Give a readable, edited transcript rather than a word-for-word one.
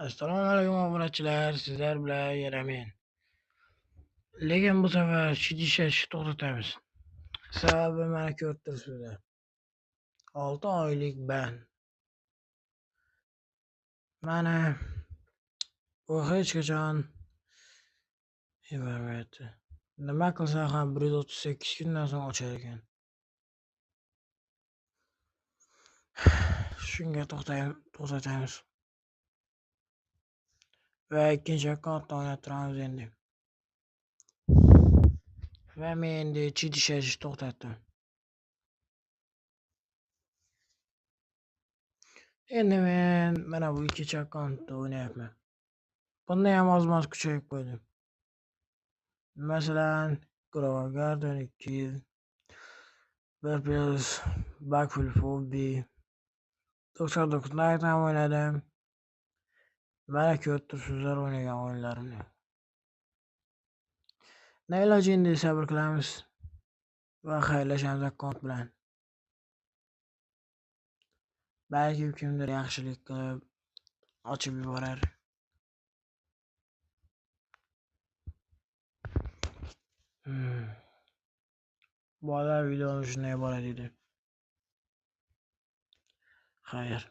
Assalomu alaykum obunachilar, sizlar bilan yana men. Lekin bu safar chidishashni to'xtatamiz. Sababi mana ko'rib turibsizlar. 6 oylik ban. Mana u hech qachon yubormayapti. Nima qilsa ham 138 kundan so'ng ochar ekan. Shunga to'xtatamiz. Va ikkinchi akkauntda o'ynattiramiz endi. Va men endi chidishashni to'xtatdim. Endi men mana bu ikkinchi akkauntda o'ynayapman. Bunda ham oz-moz kuchayib qo'ydim. Masalan, Grover Garden 2 yil, Burpees, Backfield Fobi, 99 Night ham o'ynadim. Mana ko'rib turibsizlar o'ynagan o'yinlarimni. Nima iloji endi sabr qilamiz va xayrlashamiz akkaunt bilan. Balki kimdir yaxshilik qilib ochib yuborar. Bu videomiz shunday iborat edi. Xayr.